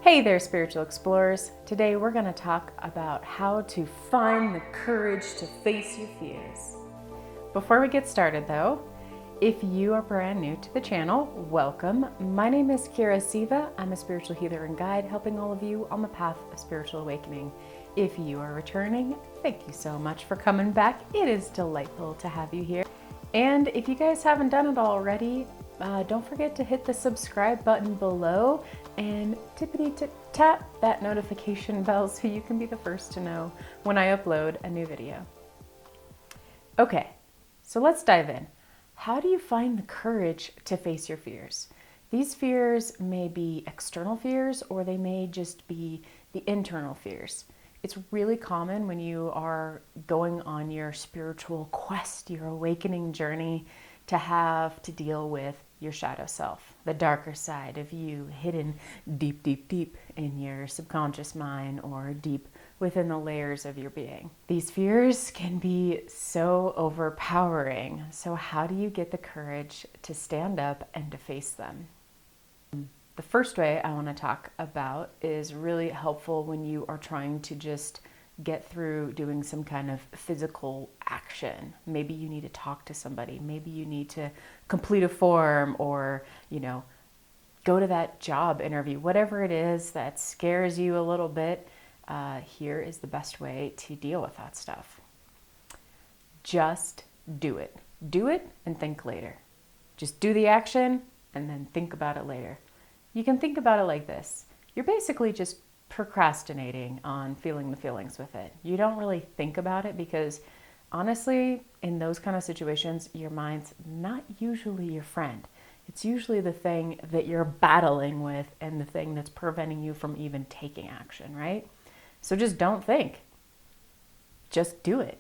Hey there, spiritual explorers. Today we're going to talk about how to find the courage to face your fears. Before we get started though, if you are brand new to the channel, welcome. My name is Kira Siva. I'm a spiritual healer and guide helping all of you on the path of spiritual awakening. If you are returning, thank you so much for coming back. It is delightful to have you here. And if you guys haven't done it already, don't forget to hit the subscribe button below and tippity-tap that notification bell so you can be the first to know when I upload a new video. Okay, so let's dive in. How do you find the courage to face your fears? These fears may be external fears or they may just be the internal fears. It's really common when you are going on your spiritual quest, your awakening journey, to have to deal with your shadow self, the darker side of you hidden deep, deep, deep in your subconscious mind or deep within the layers of your being. These fears can be so overpowering. So how do you get the courage to stand up and to face them? The first way I want to talk about is really helpful when you are trying to just get through doing some kind of physical action. Maybe you need to talk to somebody. Maybe you need to complete a form or, go to that job interview. Whatever it is that scares you a little bit, here is the best way to deal with that stuff. Just do it. Do it and think later. Just do the action and then think about it later. You can think about it like this. You're basically just procrastinating on feeling the feelings with it. You don't really think about it because honestly, in those kind of situations, your mind's not usually your friend. It's usually the thing that you're battling with and the thing that's preventing you from even taking action, right? So just don't think. Just do it.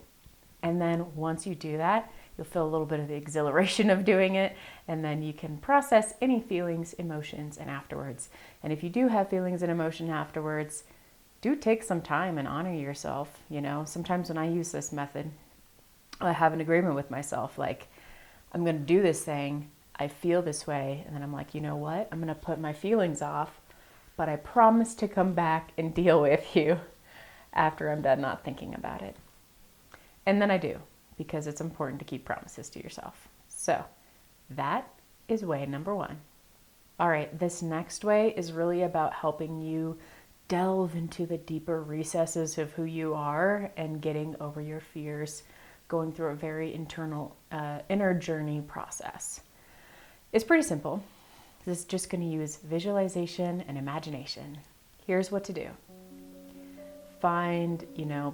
And then once you do that, you'll feel a little bit of the exhilaration of doing it, and then you can process any feelings, emotions, and afterwards. And if you do have feelings and emotion afterwards, do take some time and honor yourself. Sometimes when I use this method, I have an agreement with myself, like, I'm going to do this thing, I feel this way, and then I'm like, you know what? I'm going to put my feelings off, but I promise to come back and deal with you after I'm done not thinking about it. And then I do, because it's important to keep promises to yourself. So that is way number one. All right, this next way is really about helping you delve into the deeper recesses of who you are and getting over your fears, going through a very internal inner journey process. It's pretty simple. This is just going to use visualization and imagination. Here's what to do. Find,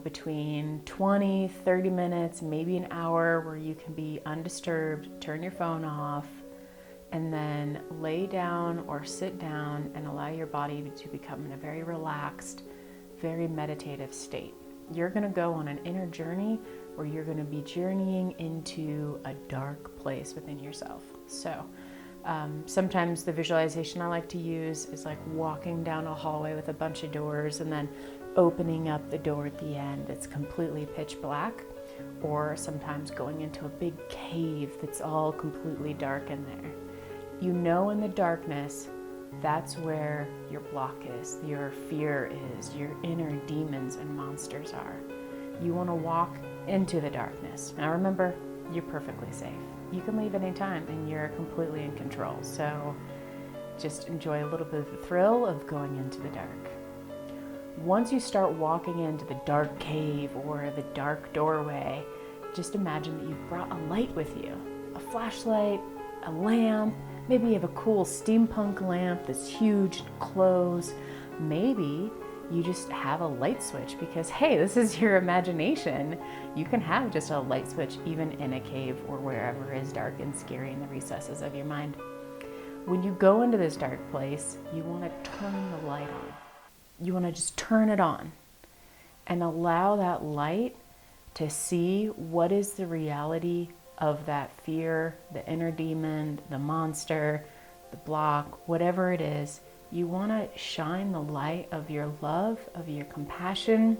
between 20, 30 minutes, maybe an hour where you can be undisturbed, turn your phone off, and then lay down or sit down and allow your body to become in a very relaxed, very meditative state. You're going to go on an inner journey where you're going to be journeying into a dark place within yourself. So sometimes the visualization I like to use is like walking down a hallway with a bunch of doors and then opening up the door at the end that's completely pitch black, or sometimes going into a big cave that's all completely dark in there. In the darkness, that's where your block is, your fear is, your inner demons and monsters are. You want to walk into the darkness. Now remember, you're perfectly safe. You can leave anytime and you're completely in control. So just enjoy a little bit of the thrill of going into the dark. Once you start walking into the dark cave or the dark doorway, just imagine that you've brought a light with you. A flashlight, a lamp, maybe you have a cool steampunk lamp that's huge, close. Maybe you just have a light switch because, hey, this is your imagination. You can have just a light switch even in a cave or wherever is dark and scary in the recesses of your mind. When you go into this dark place, you want to turn the light on. You want to just turn it on and allow that light to see what is the reality of that fear, the inner demon, the monster, the block, whatever it is. You want to shine the light of your love, of your compassion,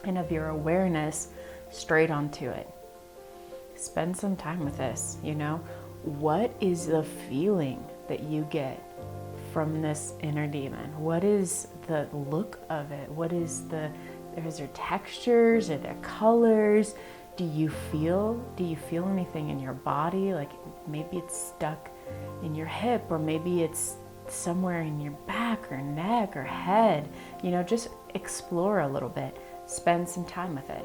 and of your awareness straight onto it. Spend some time with this, What is the feeling that you get from this inner demon? What is the look of it? Is there textures? Are there colors? Do you feel anything in your body? Like maybe it's stuck in your hip, or maybe it's somewhere in your back or neck or head. Just explore a little bit. Spend some time with it.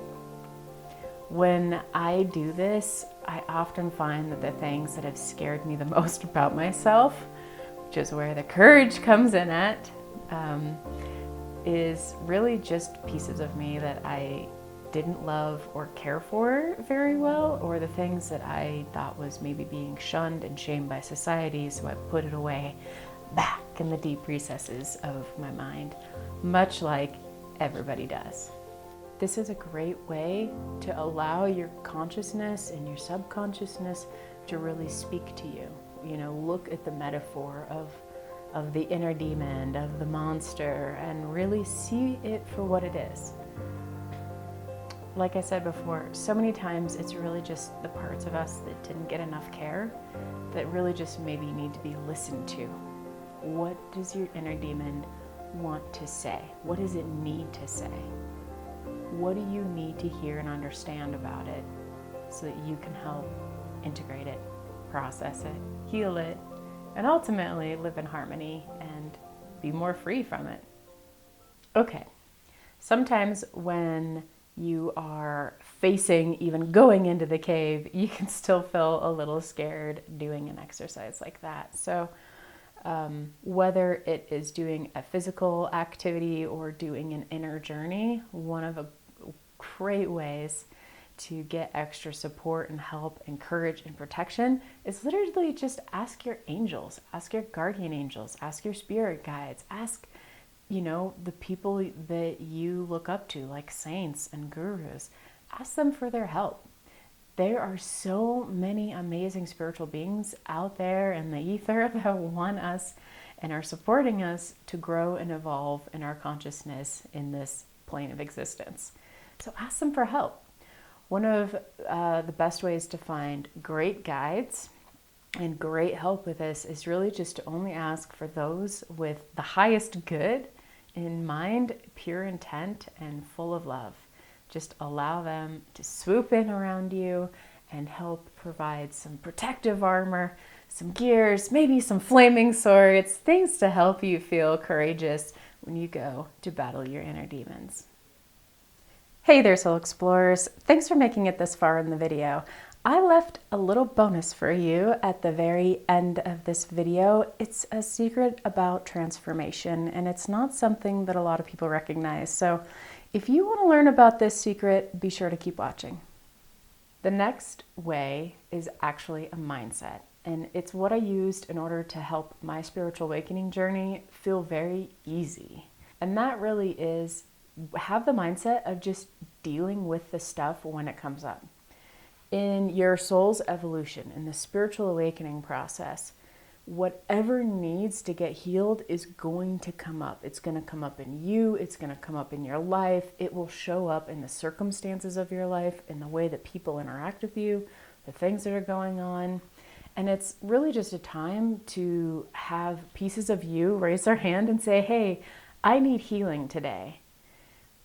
When I do this, I often find that the things that have scared me the most about myself, which is where the courage comes in at, is really just pieces of me that I didn't love or care for very well, or the things that I thought was maybe being shunned and shamed by society, so I put it away back in the deep recesses of my mind, much like everybody does. This is a great way to allow your consciousness and your subconsciousness to really speak to you. Look at the metaphor of the inner demon, of the monster, and really see it for what it is. Like I said before, so many times it's really just the parts of us that didn't get enough care that really just maybe need to be listened to. What does your inner demon want to say? What does it need to say? What do you need to hear and understand about it so that you can help integrate it, process it, heal it, and ultimately live in harmony and be more free from it? Okay, sometimes when you are facing even going into the cave, you can still feel a little scared doing an exercise like that. So whether it is doing a physical activity or doing an inner journey, one of the great ways to get extra support and help and courage and protection is literally just ask your angels, ask your guardian angels, ask your spirit guides, ask the people that you look up to, like saints and gurus. Ask them for their help. There are so many amazing spiritual beings out there in the ether that want us and are supporting us to grow and evolve in our consciousness in this plane of existence. So ask them for help. One of the best ways to find great guides and great help with this is really just to only ask for those with the highest good in mind, pure intent, and full of love. Just allow them to swoop in around you and help provide some protective armor, some gears, maybe some flaming swords, things to help you feel courageous when you go to battle your inner demons. Hey there, Soul Explorers. Thanks for making it this far in the video. I left a little bonus for you at the very end of this video. It's a secret about transformation, and it's not something that a lot of people recognize. So if you want to learn about this secret, be sure to keep watching. The next way is actually a mindset, and it's what I used in order to help my spiritual awakening journey feel very easy. And that really is have the mindset of just dealing with the stuff when it comes up. In your soul's evolution, in the spiritual awakening process, whatever needs to get healed is going to come up. It's going to come up in you. It's going to come up in your life. It will show up in the circumstances of your life, in the way that people interact with you, the things that are going on. And it's really just a time to have pieces of you raise their hand and say, hey, I need healing today.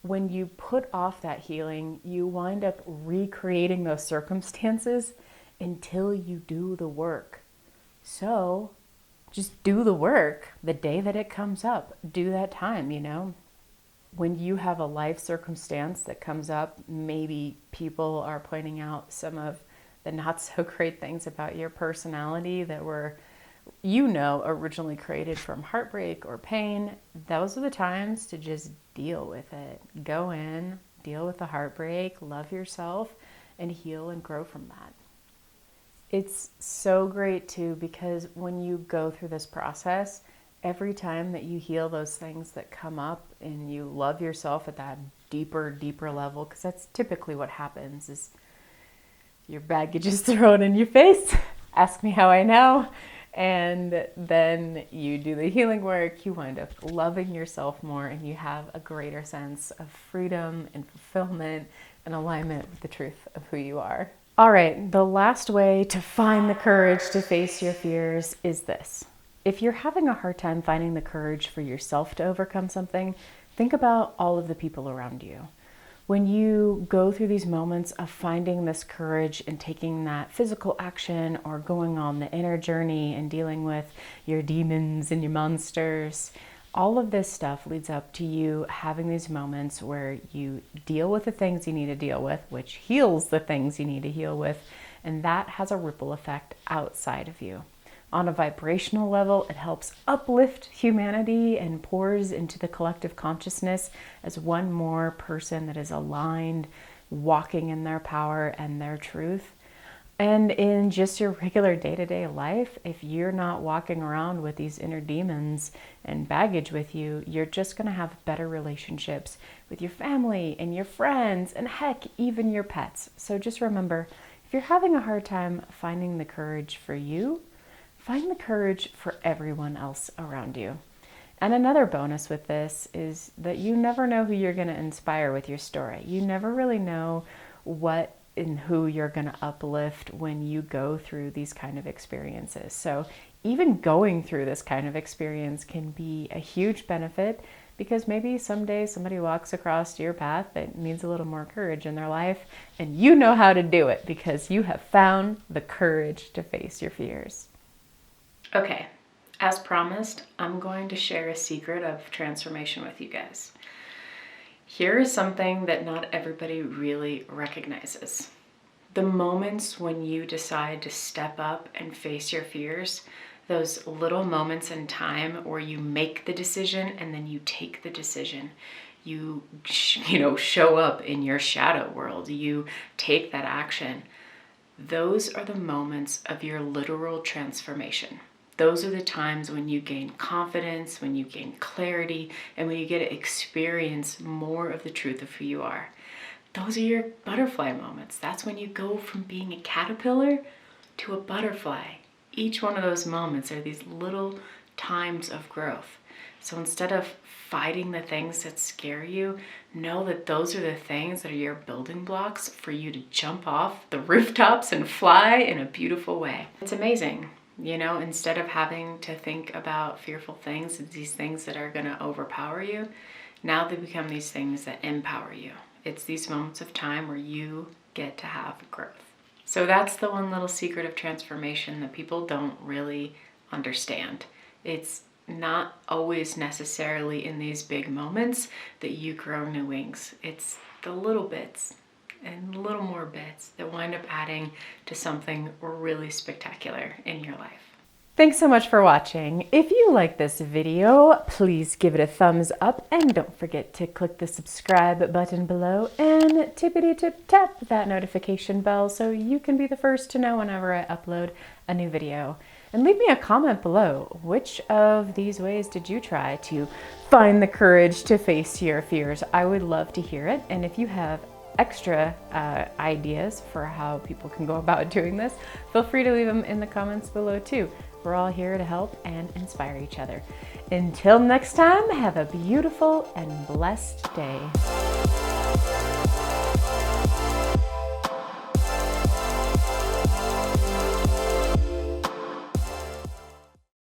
When you put off that healing, you wind up recreating those circumstances until you do the work. So just do the work the day that it comes up. Do that time, When you have a life circumstance that comes up, maybe people are pointing out some of the not so great things about your personality that were, originally created from heartbreak or pain. Those are the times to just deal with it. Go in, deal with the heartbreak, love yourself, and heal and grow from that. It's so great too, because when you go through this process, every time that you heal those things that come up and you love yourself at that deeper level, because that's typically what happens, is your baggage is thrown in your face. Ask me how I know. And then you do the healing work, you wind up loving yourself more, and you have a greater sense of freedom and fulfillment and alignment with the truth of who you are. All right, the last way to find the courage to face your fears is this. if you're having a hard time finding the courage for yourself to overcome something, think about all of the people around you. When you go through these moments of finding this courage and taking that physical action or going on the inner journey and dealing with your demons and your monsters, all of this stuff leads up to you having these moments where you deal with the things you need to deal with, which heals the things you need to heal with, and that has a ripple effect outside of you. On a vibrational level, it helps uplift humanity and pours into the collective consciousness as one more person that is aligned, walking in their power and their truth. And in just your regular day-to-day life, if you're not walking around with these inner demons and baggage with you, you're just going to have better relationships with your family and your friends and heck, even your pets. So just remember, if you're having a hard time finding the courage for you, find the courage for everyone else around you. And another bonus with this is that you never know who you're going to inspire with your story. You never really know what and who you're going to uplift when you go through these kind of experiences. So even going through this kind of experience can be a huge benefit, because maybe someday somebody walks across your path that needs a little more courage in their life, and you know how to do it because you have found the courage to face your fears. Okay, as promised, I'm going to share a secret of transformation with you guys. Here is something that not everybody really recognizes. The moments when you decide to step up and face your fears, those little moments in time where you make the decision and then you take the decision. You show up in your shadow world. You take that action. Those are the moments of your literal transformation. Those are the times when you gain confidence, when you gain clarity, and when you get to experience more of the truth of who you are. Those are your butterfly moments. That's when you go from being a caterpillar to a butterfly. Each one of those moments are these little times of growth. So instead of fighting the things that scare you, know that those are the things that are your building blocks for you to jump off the rooftops and fly in a beautiful way. It's amazing. Instead of having to think about fearful things, these things that are going to overpower you, now they become these things that empower you. It's these moments of time where you get to have growth. So that's the one little secret of transformation that people don't really understand. It's not always necessarily in these big moments that you grow new wings. It's the little bits and little more bits that wind up adding to something really spectacular in your life. Thanks so much for watching. If you like this video, please give it a thumbs up and don't forget to click the subscribe button below and tippity-tip tap that notification bell so you can be the first to know whenever I upload a new video. And leave me a comment below. Which of these ways did you try to find the courage to face your fears? I would love to hear it. And if you have extra ideas for how people can go about doing this, feel free to leave them in the comments below too. We're all here to help and inspire each other. Until next time, have a beautiful and blessed day.